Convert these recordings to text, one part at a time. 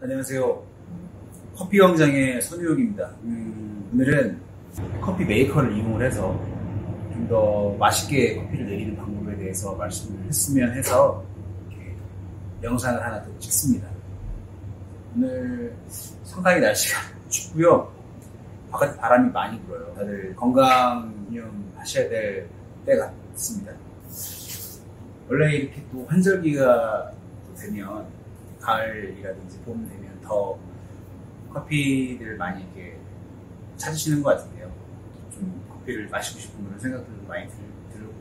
안녕하세요. 커피 광장의 선우혁입니다. 오늘은 커피 메이커를 이용을 해서 좀 더 맛있게 커피를 내리는 방법에 대해서 말씀을 했으면 해서 이렇게 영상을 하나 더 찍습니다. 오늘 상당히 날씨가 춥고요. 바깥에 바람이 많이 불어요. 다들 건강유념 하셔야 될 때 같습니다. 원래 이렇게 또 환절기가 되면 가을이라든지 봄 되면 더 커피를 많이 이렇게 찾으시는 것 같은데요. 좀 커피를 마시고 싶은 그런 생각들도 많이 들고.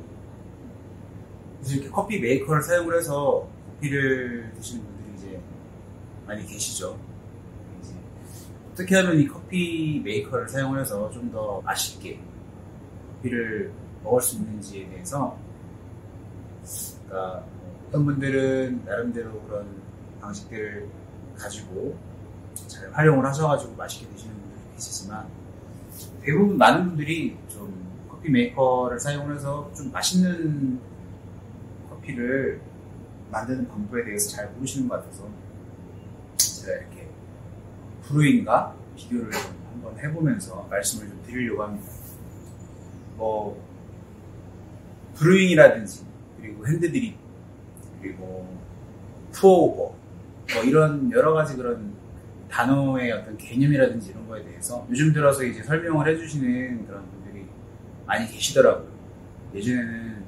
그래서 이렇게 커피 메이커를 사용을 해서 커피를 드시는 분들이 이제 많이 계시죠. 이제 어떻게 하면 이 커피 메이커를 사용을 해서 좀 더 맛있게 커피를 먹을 수 있는지에 대해서, 그러니까 어떤 분들은 나름대로 그런 방식들을 가지고 잘 활용을 하셔가지고 맛있게 드시는 분들도 계시지만, 대부분 많은 분들이 좀 커피 메이커를 사용을 해서 좀 맛있는 커피를 만드는 방법에 대해서 잘 모르시는 것 같아서 제가 이렇게 브루잉과 비교를 한번 해보면서 말씀을 좀 드리려고 합니다. 브루잉이라든지, 그리고 핸드드립, 그리고 푸어오버, 이런 여러 가지 그런 단어의 어떤 개념이라든지 이런 거에 대해서 요즘 들어서 이제 설명을 해주시는 그런 분들이 많이 계시더라고요. 예전에는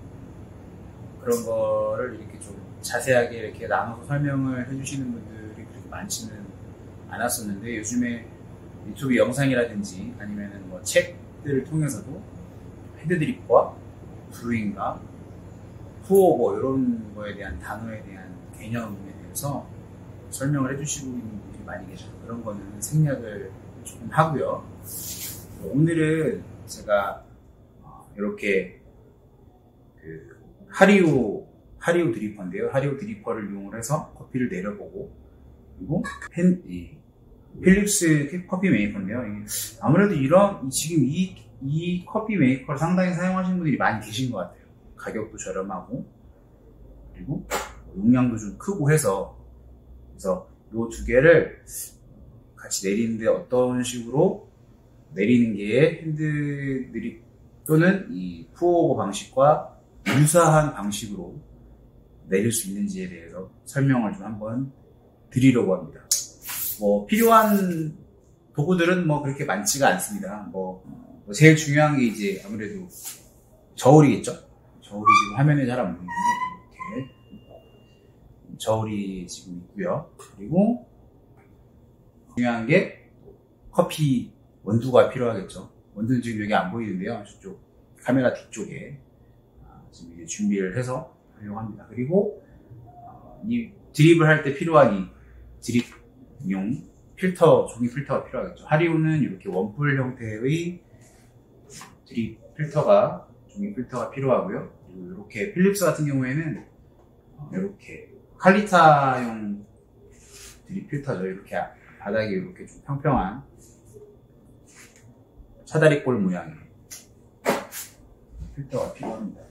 그런 거를 이렇게 좀 자세하게 이렇게 나눠서 설명을 해주시는 분들이 그렇게 많지는 않았었는데, 요즘에 유튜브 영상이라든지 아니면은 책들을 통해서도 핸드드립과 브루잉과 푸어오버 이런 거에 대한 단어에 대한 개념에 대해서 설명을 해주시고 있는 분들이 많이 계셔서 그런 거는 생략을 조금 하고요. 오늘은 제가 이렇게 하리오 드리퍼인데요. 하리오 드리퍼를 이용을 해서 커피를 내려보고, 그리고 필립스 커피 메이커인데요. 아무래도 지금 이 커피 메이커를 상당히 사용하시는 분들이 많이 계신 것 같아요. 가격도 저렴하고, 그리고 용량도 좀 크고 해서, 그래서 이 두 개를 같이 내리는데 어떤 식으로 내리는 게 핸드드립 또는 이 푸어오버 방식과 유사한 방식으로 내릴 수 있는지에 대해서 설명을 좀 한번 드리려고 합니다. 필요한 도구들은 그렇게 많지가 않습니다. 제일 중요한 게 이제 아무래도 저울이겠죠? 저울이 지금 화면에 잘 안 보이는데, 이렇게 저울이 지금 있고요. 그리고 중요한 게 커피 원두가 필요하겠죠. 원두는 지금 여기 안 보이는데요. 저쪽 카메라 뒤쪽에 지금 이제 준비를 해서 활용합니다. 그리고 이 드립을 할 때 필요한 이 드립용 필터, 종이 필터가 필요하겠죠. 하리오는 이렇게 원뿔 형태의 드립 필터가, 종이 필터가 필요하고요. 그리고 이렇게 필립스 같은 경우에는 이렇게 칼리타용 드립 필터죠. 이렇게 바닥에 이렇게 좀 평평한 사다리꼴 모양의 필터가 필요합니다.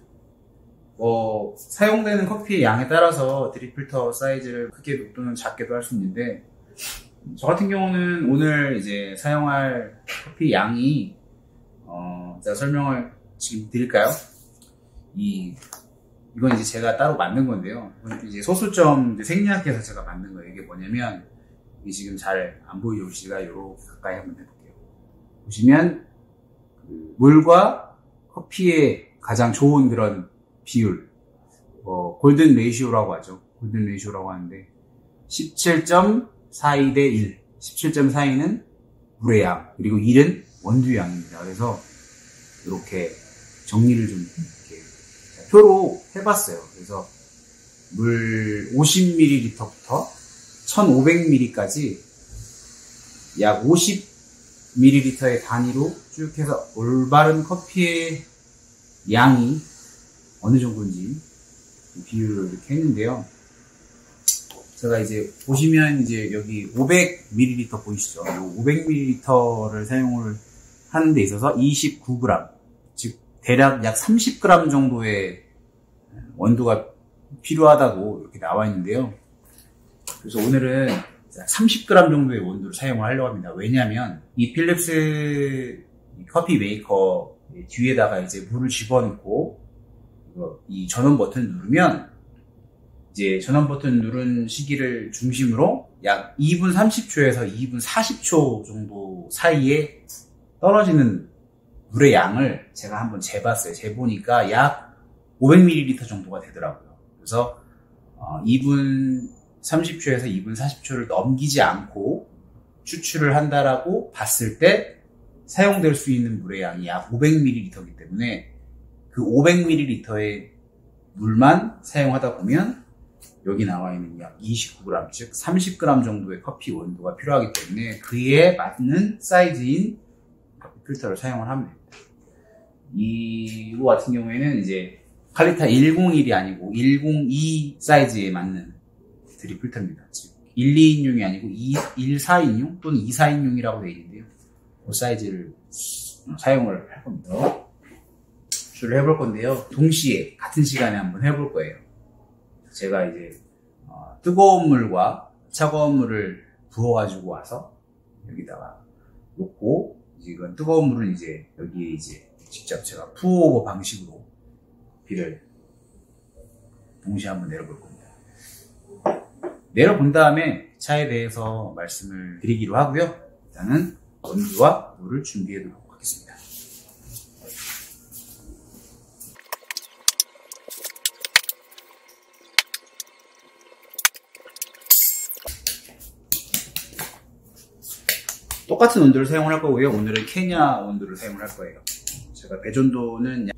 사용되는 커피의 양에 따라서 드립 필터 사이즈를 크게 또는 작게도 할 수 있는데, 저 같은 경우는 오늘 이제 사용할 커피 양이, 제가 설명을 지금 드릴까요? 이건 이제 제가 따로 만든 건데요. 이건 이제 소수점 생략해서 제가 만든 거예요. 이게 뭐냐면, 이게 지금 잘 안 보이죠? 제가 이렇게 가까이 한번 해볼게요. 보시면, 물과 커피의 가장 좋은 그런 비율, 골든 레이시오라고 하죠. 골든 레이시오라고 하는데, 17.42 대 1. 17.42는 물의 양, 그리고 1은 원두의 양입니다. 그래서 이렇게 정리를 좀 이렇게 표로 해봤어요. 그래서 물 50ml부터 1500ml까지 약 50ml의 단위로 쭉 해서 올바른 커피의 양이 어느 정도인지 비율을 이렇게 했는데요. 제가 이제 보시면 이제 여기 500ml 보이시죠? 500ml를 사용을 하는 데 있어서 29g, 즉 대략 약 30g 정도의 원두가 필요하다고 이렇게 나와 있는데요. 그래서 오늘은 30g 정도의 원두를 사용을 하려고 합니다. 왜냐하면 이 필립스 커피 메이커 뒤에다가 이제 물을 집어넣고 이 전원 버튼 누르면 이제 전원 버튼 누른 시기를 중심으로 약 2분 30초에서 2분 40초 정도 사이에 떨어지는 물의 양을 제가 한번 재봤어요. 재보니까 약 500ml 정도가 되더라고요. 그래서 2분 30초에서 2분 40초를 넘기지 않고 추출을 한다라고 봤을 때 사용될 수 있는 물의 양이 약 500ml이기 때문에 그 500ml의 물만 사용하다 보면 여기 나와 있는 약 29g, 즉 30g 정도의 커피 원두가 필요하기 때문에 그에 맞는 사이즈인 커피 필터를 사용을 하면 됩니다. 이거 같은 경우에는 이제 칼리타 101이 아니고 102 사이즈에 맞는 드립 필터입니다. 즉 1, 2인용이 아니고 1, 4인용 또는 2, 4인용이라고 되어 있는데요. 그 사이즈를 사용을 할 겁니다. 추출을 해볼 건데요. 동시에 같은 시간에 한번 해볼 거예요. 제가 이제 뜨거운 물과 차가운 물을 부어가지고 와서 여기다가 놓고 이건 뜨거운 물은 이제 여기에 이제 직접 제가 푸어오버 방식으로 비를 동시에 한번 내려볼 겁니다. 내려본 다음에 차에 대해서 말씀을 드리기로 하고요. 일단은 원두와 물을 준비해 두도록 하겠습니다. 똑같은 원두를 사용을 할 거고요. 오늘은 케냐 원두를 사용을 할 거예요. 제가 배전도는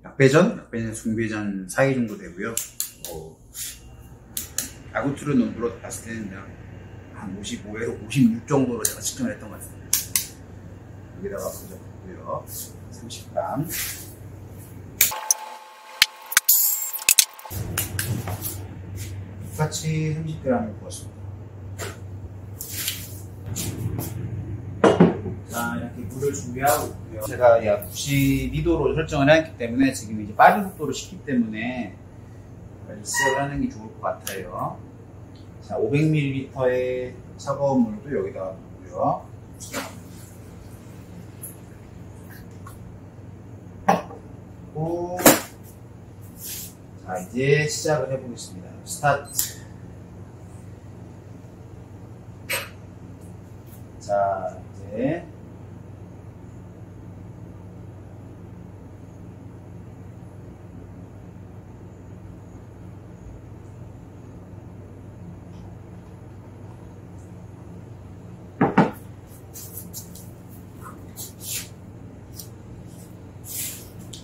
약배전, 중배전 사이 정도 되고요. 야구트론 원두로 봤을 때는 한 55에서 56 정도로 제가 측정을 했던 것 같습니다. 여기다가 먼저 붓고요. 30g. 똑같이 30g을 부었습니다. 자, 이렇게 물을 준비하고 있고요. 제가 약 92도로 설정을 했기 때문에 지금 이제 빠른 속도로 식기 때문에 빨리 시작을 하는 게 좋을 것 같아요. 자, 500ml의 차가운 물도 여기다가 넣고요. 자, 이제 시작을 해보겠습니다. 스타트. 자, 이제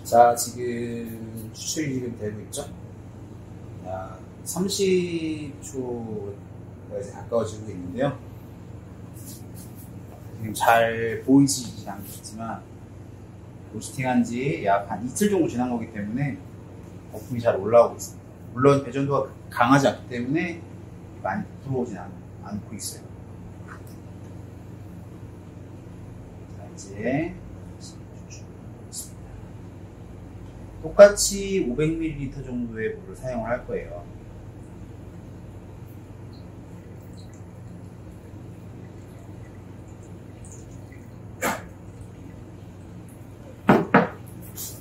자, 지금 추출이 지금 되고 있죠? 30초가 이제 가까워지고 있는데요. 지금 잘 보이지 않겠지만, 로스팅한 지 약 한 이틀 정도 지난 거기 때문에 거품이 잘 올라오고 있습니다. 물론 배전도가 강하지 않기 때문에 많이 들어오진 않고 있어요. 자, 이제 똑같이 500ml 정도의 물을 사용을 할 거예요.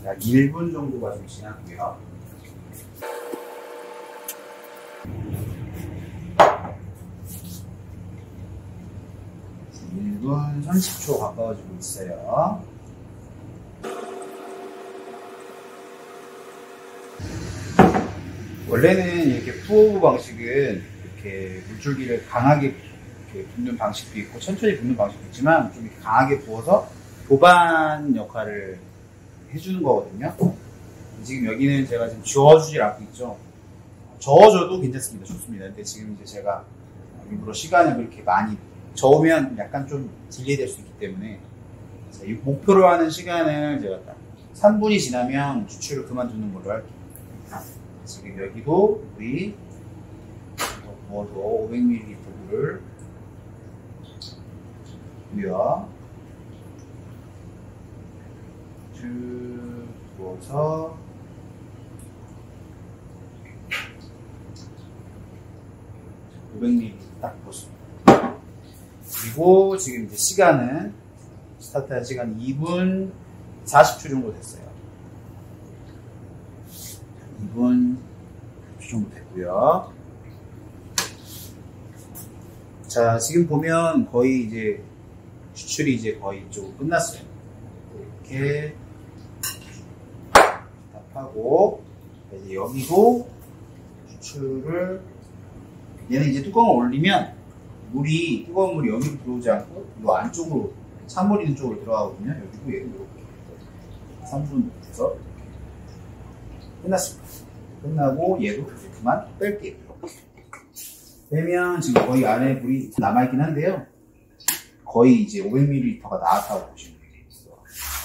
약 1분 정도가 좀 지났고요. 지금 1분 30초 가까워지고 있어요. 원래는 이렇게 푸어오브 방식은 이렇게 물줄기를 강하게 이렇게 붓는 방식도 있고 천천히 붓는 방식도 있지만 좀 이렇게 강하게 부어서 도반 역할을 해주는 거거든요. 지금 여기는 제가 지금 저어주질 않고 있죠. 저어줘도 괜찮습니다. 좋습니다. 근데 지금 이제 제가 일부러 시간을 그렇게 많이 저으면 약간 좀 딜레이 될 수 있기 때문에 목표로 하는 시간을 제가 딱 3분이 지나면 추출을 그만두는 걸로 할게요. 지금 여기도 물이 부어서 500ml 물을 부어 쭉 부어서 (500ml) 딱 부었습니다. 그리고 지금 이제 시간은 스타트한 시간 2분 40초 정도 됐어요. 2분 40초 정도 됐고요. 자, 지금 보면 거의 이제 추출이 이제 거의 좀 끝났어요. 이렇게 답하고 이제 여기도 추출을 얘는 이제 뚜껑을 올리면 뜨거운 물이 여기로 들어오지 않고 이 안쪽으로 찬물 있는 쪽으로 들어가거든요. 여기도 얘는 이렇게 3분 돼서 끝났습니다. 끝나고 얘도 이제 그만 뺄게요. 빼면 지금 거의 안에 물이 남아있긴 한데요. 거의 이제 500ml가 나왔다고 보시면 되겠어요.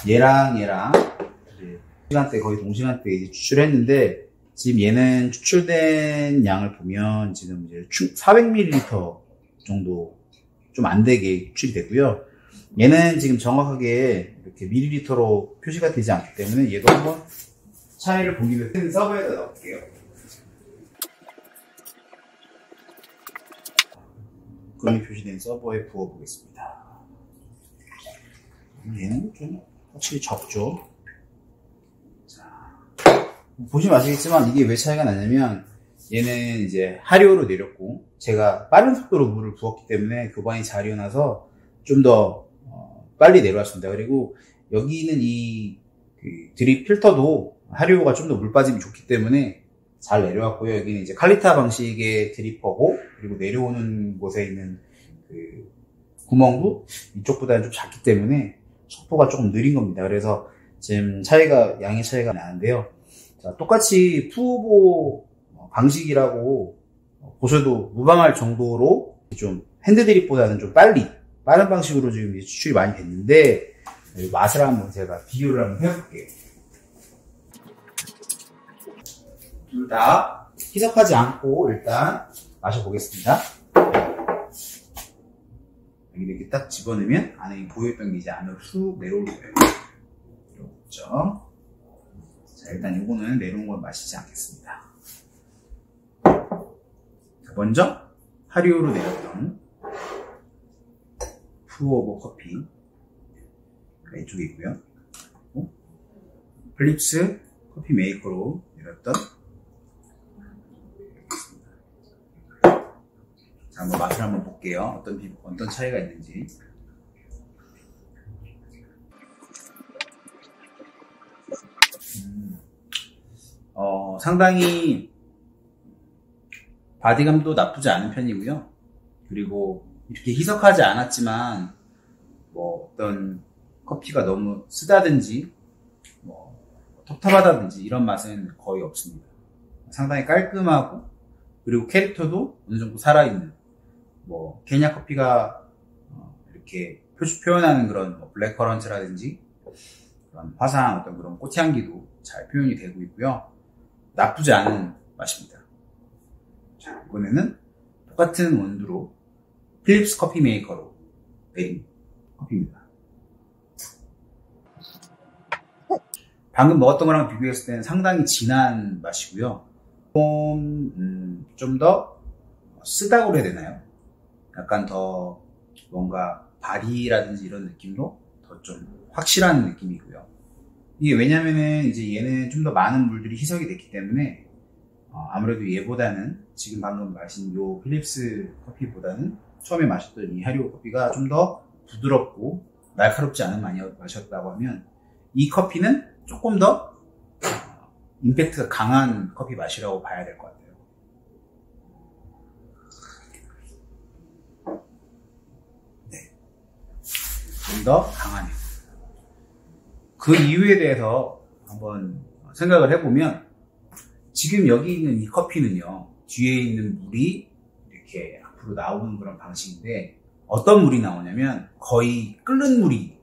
얘랑 이제 시간대 거의 동시간대에 이제 추출했는데 지금 얘는 추출된 양을 보면 지금 이제 400ml 정도 좀 안 되게 추출이 되고요. 얘는 지금 정확하게 이렇게 밀리리터로 표시가 되지 않기 때문에 얘도 한번 차이를 보기 위해서 서버에다 넣을게요. 금이 표시된 서버에 부어보겠습니다. 얘는 좀 확실히 적죠. 자, 보시면 아시겠지만 이게 왜 차이가 나냐면 얘는 이제 하류로 내렸고 제가 빠른 속도로 물을 부었기 때문에 교반이 잘 일어나서 좀 더 빨리 내려왔습니다. 그리고 여기는 이 드립 필터도 하류가 좀 더 물 빠짐이 좋기 때문에 잘 내려왔고요. 여기는 이제 칼리타 방식의 드리퍼고 그리고 내려오는 곳에 있는 그 구멍도 이쪽보다는 좀 작기 때문에 속도가 조금 느린 겁니다. 그래서 지금 양의 차이가 나는데요. 자, 똑같이 푸보 방식이라고 보셔도 무방할 정도로 좀 핸드 드립보다는 좀 빠른 방식으로 지금 추출이 많이 됐는데 맛을 한번 제가 비교를 한번 해볼게요. 둘 다 희석하지 않고 일단 마셔보겠습니다. 여기 이렇게 딱 집어넣으면 안에 보였던 게 이제 안으로 쑥 내려올 거예요. 이렇죠. 자, 일단 이거는 내려온 건 마시지 않겠습니다. 자, 먼저 하류로 내렸던 푸오버 커피 이쪽에 있고요. 필립스 커피 메이커로 내렸던 자, 한번 맛을 한번 볼게요. 어떤 차이가 있는지. 상당히 바디감도 나쁘지 않은 편이고요. 그리고 이렇게 희석하지 않았지만 뭐 어떤 커피가 너무 쓰다든지 뭐 텁텁하다든지 이런 맛은 거의 없습니다. 상당히 깔끔하고 그리고 캐릭터도 어느 정도 살아있는 뭐 케냐 커피가 이렇게 표현하는 그런 뭐 블랙커런트라든지 그런 화사한 어떤 그런 꽃향기도 잘 표현이 되고 있고요. 나쁘지 않은 맛입니다. 자, 이번에는 똑같은 원두로 필립스 커피 메이커로 내린 커피입니다. 방금 먹었던 거랑 비교했을 때는 상당히 진한 맛이고요. 좀 더 쓰다고 그래야 되나요? 약간 더 뭔가 바디라든지 이런 느낌도 더 좀 확실한 느낌이고요. 이게 왜냐면은 이제 얘는 좀 더 많은 물들이 희석이 됐기 때문에 아무래도 얘보다는 지금 방금 마신 요 필립스 커피보다는 처음에 마셨던 이 하리오 커피가 좀 더 부드럽고 날카롭지 않은 맛이었다고 하면 이 커피는 조금 더 임팩트가 강한 커피 맛이라고 봐야 될 것 같아요. 네, 좀 더 강하네요. 그 이유에 대해서 한번 생각을 해보면 지금 여기 있는 이 커피는요, 뒤에 있는 물이 이렇게 앞으로 나오는 그런 방식인데 어떤 물이 나오냐면 거의 끓는 물이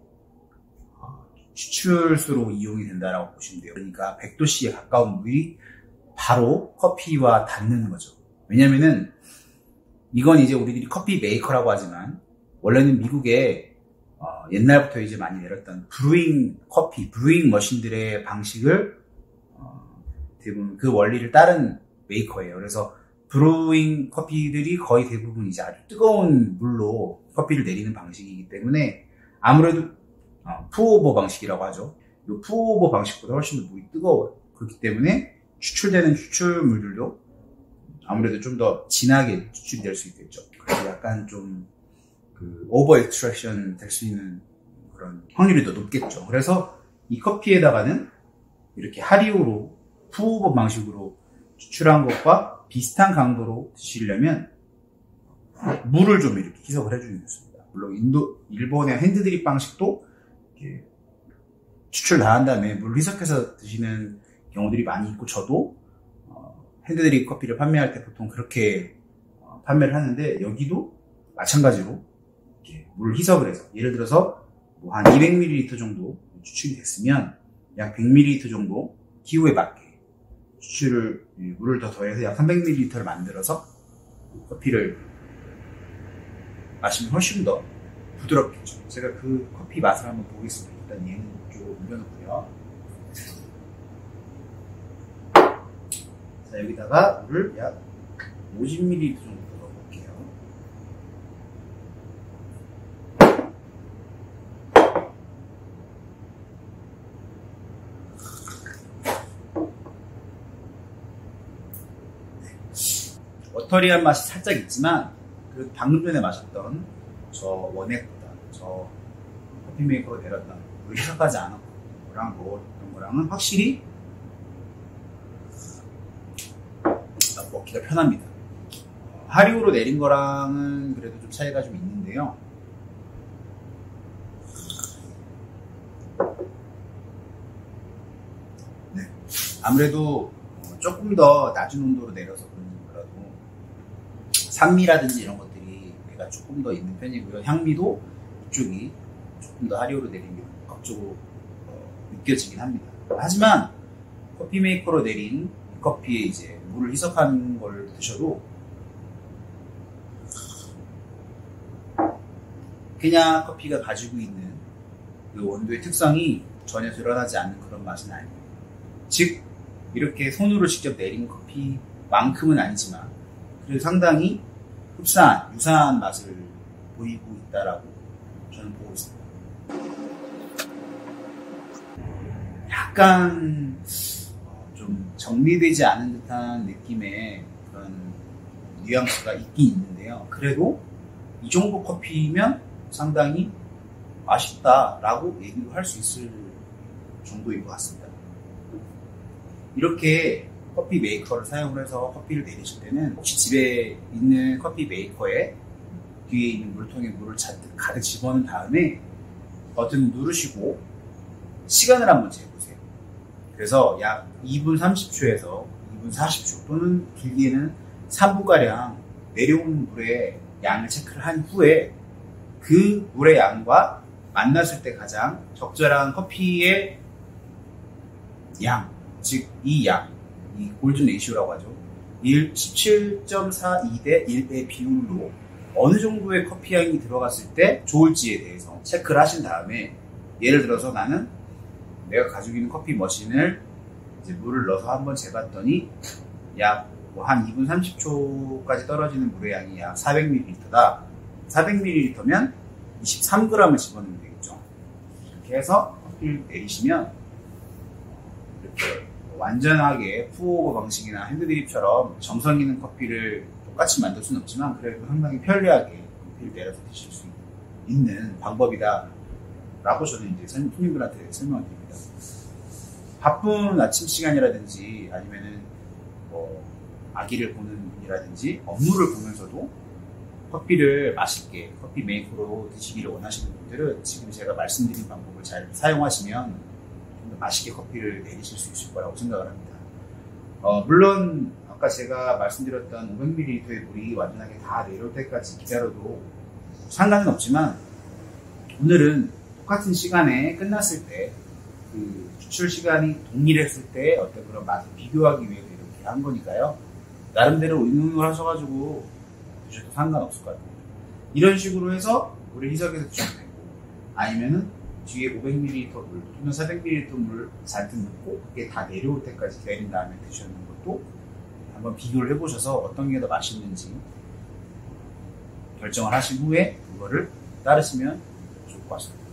추출수로 이용이 된다라고 보시면 돼요. 그러니까 100도씨에 가까운 물이 바로 커피와 닿는 거죠. 왜냐면은 이건 이제 우리들이 커피 메이커라고 하지만 원래는 미국에 옛날부터 이제 많이 내렸던 브루잉 머신들의 방식을 대부분 그 원리를 따른 메이커예요. 그래서 브루잉 커피들이 거의 대부분 이제 아주 뜨거운 물로 커피를 내리는 방식이기 때문에 아무래도 푸오버 방식이라고 하죠. 이 푸오버 방식보다 훨씬 더 물이 뜨거워요. 그렇기 때문에 추출되는 추출물들도 아무래도 좀 더 진하게 추출이 될 수 있겠죠. 그래서 약간 좀 오버 익스트랙션 될 수 있는 그런 확률이 더 높겠죠. 그래서 이 커피에다가는 이렇게 하리오로 푸오버 방식으로 추출한 것과 비슷한 강도로 드시려면 물을 좀 이렇게 희석을 해주는 게 좋습니다. 물론 일본의 핸드드립 방식도 이렇게 추출 다 한 다음에 물 희석해서 드시는 경우들이 많이 있고, 저도 핸드드립 커피를 판매할 때 보통 그렇게 판매를 하는데, 여기도 마찬가지로 이렇게 물 희석을 해서, 예를 들어서 뭐 한 200ml 정도 추출이 됐으면 약 100ml 정도 기호에 맞게 물을 더 더해서 약 300ml를 만들어서 커피를 마시면 훨씬 더 부드럽겠죠. 제가 그 커피 맛을 한번 보겠습니다. 일단 얘는 좀 올려놓고요. 자, 여기다가 물을 약 50ml 정도 넣어볼게요. 워터리한 맛이 살짝 있지만, 그 방금 전에 마셨던 저 원액보다, 저 커피 메이커로 내렸던 물 희석하지 않았고 거랑 먹었던 거랑은 확실히 먹기가 편합니다. 하리오로 내린 거랑은 그래도 좀 차이가 좀 있는데요. 네. 아무래도 조금 더 낮은 온도로 내려서 그런지 몰라도 산미라든지 이런 것들이 배가 조금 더 있는 편이고요. 향미도 이쪽이 조금 더 하리오로 내린 게 적극적으로 느껴지긴 합니다. 하지만 커피 메이커로 내린 커피에 이제 물을 희석한 걸 드셔도 케냐 커피가 가지고 있는 그 원도의 특성이 전혀 드러나지 않는 그런 맛은 아니에요. 즉 이렇게 손으로 직접 내린 커피만큼은 아니지만 그래도 상당히 흡사한, 유사한 맛을 보이고 있다라고 저는 보고 있습니다. 약간 좀 정리되지 않은 듯한 느낌의 그런 뉘앙스가 있긴 있는데요. 그래도 이 정도 커피면 상당히 맛있다라고 얘기를 할 수 있을 정도인 것 같습니다. 이렇게 커피 메이커를 사용을 해서 커피를 내리실 때는 혹시 집에 있는 커피 메이커에 뒤에 있는 물통에 물을 잔뜩 가득 집어넣은 다음에 버튼 누르시고 시간을 한번 재보세요. 그래서 약 2분 30초에서 2분 40초 또는 길게는 3분가량 내려오는 물의 양을 체크를 한 후에 그 물의 양과 만났을 때 가장 적절한 커피의 양, 즉 이 양, 이 골든 레이시오라고 하죠. 17.42 대 1의 비율로 어느 정도의 커피 향이 들어갔을 때 좋을지에 대해서 체크를 하신 다음에, 예를 들어서 나는 내가 가지고 있는 커피 머신을 이제 물을 넣어서 한번 재봤더니 약 한 2분 30초까지 떨어지는 물의 양이 약 400ml다. 400ml면 23g을 집어넣으면 되겠죠. 이렇게 해서 커피를 내리시면 이렇게 완전하게 푸오버 방식이나 핸드드립처럼 정성 있는 커피를 똑같이 만들 수는 없지만 그래도 상당히 편리하게 커피를 내려서 드실 수 있는 방법이다 라고 저는 이제 손님들한테 설명을 드립니다. 바쁜 아침 시간이라든지 아니면은 아기를 보는 분이라든지 업무를 보면서도 커피를 맛있게 커피 메이커로 드시기를 원하시는 분들은 지금 제가 말씀드린 방법을 잘 사용하시면 좀 더 맛있게 커피를 내리실 수 있을 거라고 생각을 합니다. 물론 아까 제가 말씀드렸던 500ml의 물이 완전하게 다 내려올 때까지 기다려도 상관은 없지만 오늘은 똑같은 시간에 끝났을 때 그 추출 시간이 동일했을 때 어떤 그런 맛을 비교하기 위해서 이렇게 한 거니까요. 나름대로 응용을 하셔가지고 드셔도 상관없을 것 같아요. 이런 식으로 해서 물을 희석해서 드셔도 되고, 아니면은 뒤에 500ml 물 또는 400ml 물 잔뜩 넣고 그게 다 내려올 때까지 기다린 다음에 드시는 것도 한번 비교를 해보셔서 어떤 게 더 맛있는지 결정을 하신 후에 그거를 따르시면 좋을 것 같습니다.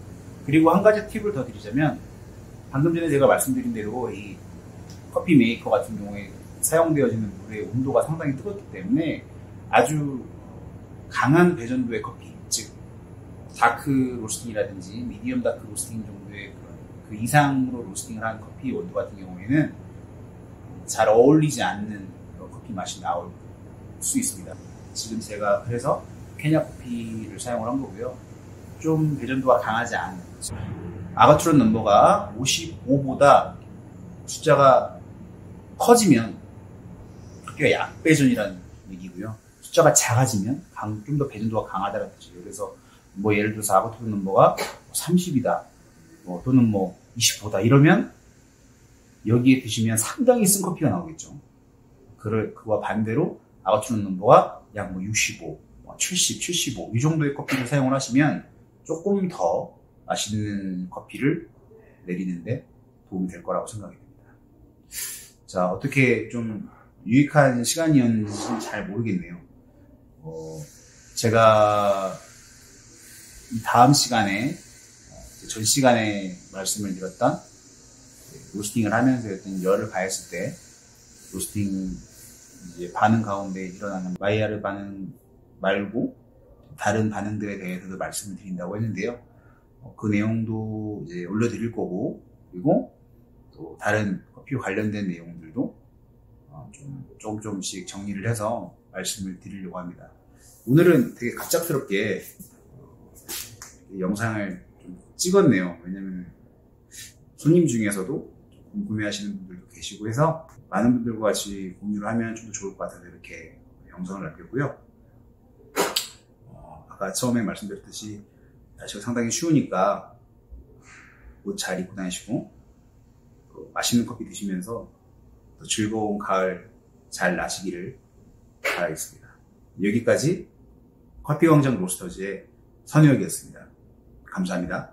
그리고 한 가지 팁을 더 드리자면, 방금 전에 제가 말씀드린 대로 이 커피 메이커 같은 경우에 사용되어지는 물의 온도가 상당히 뜨겁기 때문에 아주 강한 배전도의 커피, 즉 다크 로스팅이라든지 미디엄 다크 로스팅 정도의 그 이상으로 로스팅을 한 커피 원두 같은 경우에는 잘 어울리지 않는 그런 커피 맛이 나올 수 있습니다. 지금 제가 그래서 케냐 커피를 사용을 한 거고요. 좀 배전도가 강하지 않은 아가투론 넘버가 55보다 숫자가 커지면 커피가 약배전이라는 얘기고요. 숫자가 작아지면 좀 더 배전도가 강하다는 뜻이에요. 그래서 뭐 예를 들어서 아가투론 넘버가 30이다 또는 뭐 25다 이러면 여기에 드시면 상당히 쓴 커피가 나오겠죠. 그와 반대로 아가투론 넘버가 약 뭐 65, 70, 75 이 정도의 커피를 사용을 하시면 조금 더 맛있는 커피를 내리는데 도움이 될 거라고 생각이 됩니다. 자, 어떻게 좀 유익한 시간이었는지 잘 모르겠네요. 제가 이 다음 시간에 전 시간에 말씀을 드렸던 로스팅을 하면서 어떤 열을 가했을 때 로스팅 이제 반응 가운데 일어나는 마이야르 반응 말고 다른 반응들에 대해서도 말씀을 드린다고 했는데요. 그 내용도 이제 올려드릴 거고, 그리고 또 다른 커피와 관련된 내용들도 조금씩 정리를 해서 말씀을 드리려고 합니다. 오늘은 되게 갑작스럽게 영상을 좀 찍었네요. 왜냐면 손님 중에서도 궁금해하시는 분들도 계시고 해서 많은 분들과 같이 공유를 하면 좀 더 좋을 것 같아서 이렇게 영상을 남겼고요. 아까 처음에 말씀드렸듯이 날씨가 상당히 추우니까 옷 잘 입고 다니시고 맛있는 커피 드시면서 또 즐거운 가을 잘 나시기를 바라겠습니다. 여기까지 커피광장 로스터즈의 선우혁이었습니다. 감사합니다.